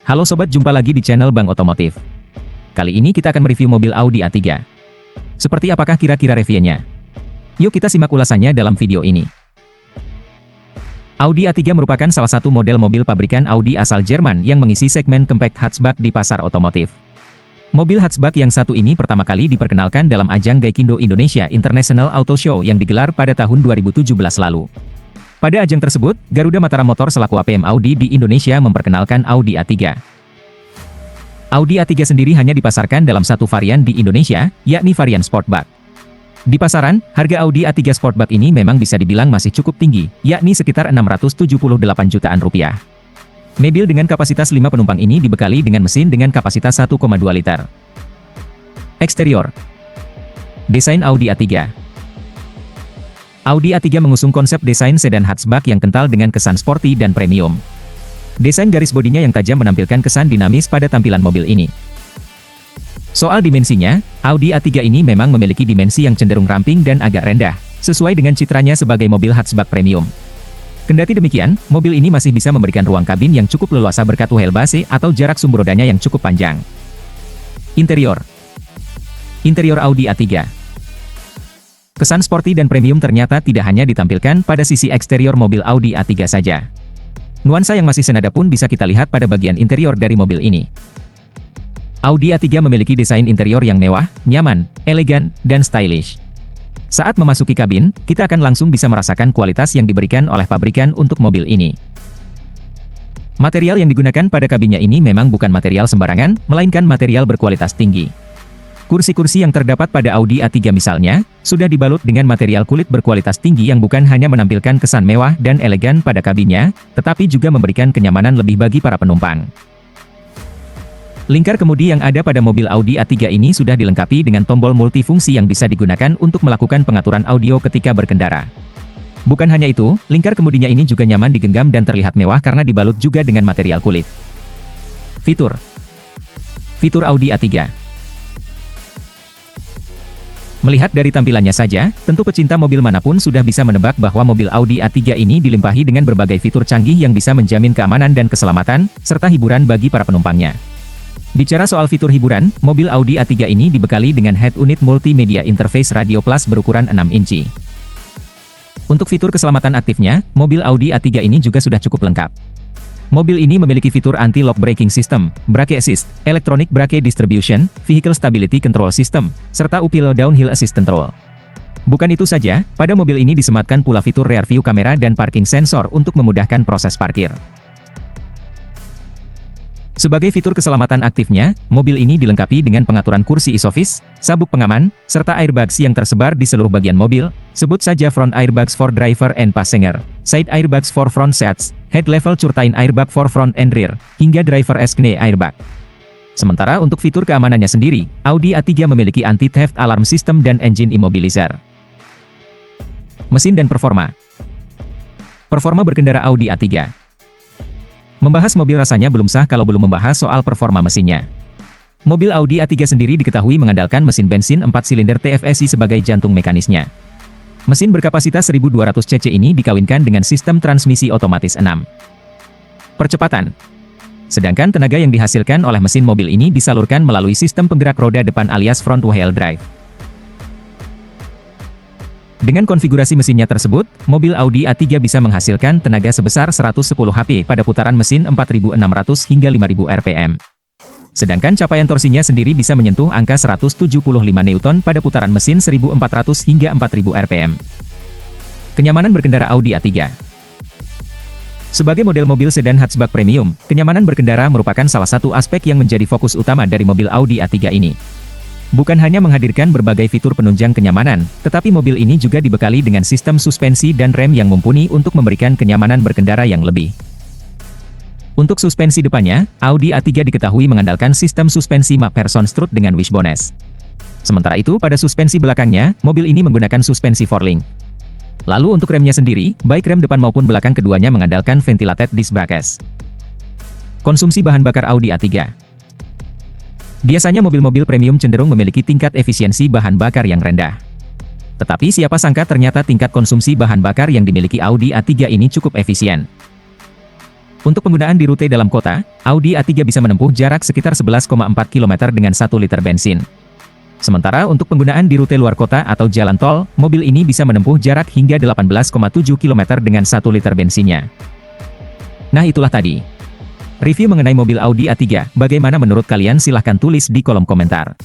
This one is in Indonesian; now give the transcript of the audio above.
Halo sobat, jumpa lagi di channel Bang Otomotif. Kali ini kita akan mereview mobil Audi A3. Seperti apakah kira-kira reviewnya? Yuk kita simak ulasannya dalam video ini. Audi A3 merupakan salah satu model mobil pabrikan Audi asal Jerman yang mengisi segmen compact hatchback di pasar otomotif. Mobil hatchback yang satu ini pertama kali diperkenalkan dalam ajang Gaikindo Indonesia International Auto Show yang digelar pada tahun 2017 lalu. Pada ajang tersebut, Garuda Mataram Motor selaku APM Audi di Indonesia memperkenalkan Audi A3. Audi A3 sendiri hanya dipasarkan dalam satu varian di Indonesia, yakni varian Sportback. Di pasaran, harga Audi A3 Sportback ini memang bisa dibilang masih cukup tinggi, yakni sekitar 678 jutaan rupiah. Mobil dengan kapasitas 5 penumpang ini dibekali dengan mesin dengan kapasitas 1,2 liter. Eksterior. Desain Audi A3. Audi A3 mengusung konsep desain sedan hatchback yang kental dengan kesan sporty dan premium. Desain garis bodinya yang tajam menampilkan kesan dinamis pada tampilan mobil ini. Soal dimensinya, Audi A3 ini memang memiliki dimensi yang cenderung ramping dan agak rendah, sesuai dengan citranya sebagai mobil hatchback premium. Kendati demikian, mobil ini masih bisa memberikan ruang kabin yang cukup leluasa berkat wheelbase atau jarak sumbu rodanya yang cukup panjang. Interior. Interior Audi A3. Kesan sporty dan premium ternyata tidak hanya ditampilkan pada sisi eksterior mobil Audi A3 saja. Nuansa yang masih senada pun bisa kita lihat pada bagian interior dari mobil ini. Audi A3 memiliki desain interior yang mewah, nyaman, elegan, dan stylish. Saat memasuki kabin, kita akan langsung bisa merasakan kualitas yang diberikan oleh pabrikan untuk mobil ini. Material yang digunakan pada kabinnya ini memang bukan material sembarangan, melainkan material berkualitas tinggi. Kursi-kursi yang terdapat pada Audi A3 misalnya, sudah dibalut dengan material kulit berkualitas tinggi yang bukan hanya menampilkan kesan mewah dan elegan pada kabinnya, tetapi juga memberikan kenyamanan lebih bagi para penumpang. Lingkar kemudi yang ada pada mobil Audi A3 ini sudah dilengkapi dengan tombol multifungsi yang bisa digunakan untuk melakukan pengaturan audio ketika berkendara. Bukan hanya itu, lingkar kemudinya ini juga nyaman digenggam dan terlihat mewah karena dibalut juga dengan material kulit. Fitur Audi A3. Melihat dari tampilannya saja, tentu pecinta mobil manapun sudah bisa menebak bahwa mobil Audi A3 ini dilimpahi dengan berbagai fitur canggih yang bisa menjamin keamanan dan keselamatan, serta hiburan bagi para penumpangnya. Bicara soal fitur hiburan, mobil Audi A3 ini dibekali dengan head unit multimedia interface radio plus berukuran 6 inci. Untuk fitur keselamatan aktifnya, mobil Audi A3 ini juga sudah cukup lengkap. Mobil ini memiliki fitur anti-lock braking system, brake assist, electronic brake distribution, vehicle stability control system, serta UPI low downhill assist control. Bukan itu saja, pada mobil ini disematkan pula fitur rear view camera dan parking sensor untuk memudahkan proses parkir. Sebagai fitur keselamatan aktifnya, mobil ini dilengkapi dengan pengaturan kursi isofix, sabuk pengaman, serta airbags yang tersebar di seluruh bagian mobil, sebut saja front airbags for driver and passenger, side airbags for front seats, head level curtain airbag for front and rear, hingga driver knee airbag. Sementara untuk fitur keamanannya sendiri, Audi A3 memiliki anti-theft alarm system dan engine immobilizer. Mesin dan performa. Performa berkendara Audi A3. Membahas mobil rasanya belum sah kalau belum membahas soal performa mesinnya. Mobil Audi A3 sendiri diketahui mengandalkan mesin bensin 4 silinder TFSI sebagai jantung mekanisnya. Mesin berkapasitas 1200 cc ini dikawinkan dengan sistem transmisi otomatis 6 percepatan. Sedangkan tenaga yang dihasilkan oleh mesin mobil ini disalurkan melalui sistem penggerak roda depan alias front wheel drive. Dengan konfigurasi mesinnya tersebut, mobil Audi A3 bisa menghasilkan tenaga sebesar 110 HP pada putaran mesin 4.600 hingga 5.000 rpm. Sedangkan capaian torsinya sendiri bisa menyentuh angka 175 Newton pada putaran mesin 1.400 hingga 4.000 rpm. Kenyamanan berkendara Audi A3. Sebagai model mobil sedan hatchback premium, kenyamanan berkendara merupakan salah satu aspek yang menjadi fokus utama dari mobil Audi A3 ini. Bukan hanya menghadirkan berbagai fitur penunjang kenyamanan, tetapi mobil ini juga dibekali dengan sistem suspensi dan rem yang mumpuni untuk memberikan kenyamanan berkendara yang lebih. Untuk suspensi depannya, Audi A3 diketahui mengandalkan sistem suspensi MacPherson strut dengan wishbone. Sementara itu pada suspensi belakangnya, mobil ini menggunakan suspensi 4-link. Lalu untuk remnya sendiri, baik rem depan maupun belakang keduanya mengandalkan ventilated disc brakes. Konsumsi bahan bakar Audi A3. Biasanya mobil-mobil premium cenderung memiliki tingkat efisiensi bahan bakar yang rendah. Tetapi siapa sangka ternyata tingkat konsumsi bahan bakar yang dimiliki Audi A3 ini cukup efisien. Untuk penggunaan di rute dalam kota, Audi A3 bisa menempuh jarak sekitar 11,4 km dengan 1 liter bensin. Sementara untuk penggunaan di rute luar kota atau jalan tol, mobil ini bisa menempuh jarak hingga 18,7 km dengan 1 liter bensinnya. Nah itulah tadi review mengenai mobil Audi A3, bagaimana menurut kalian silahkan tulis di kolom komentar.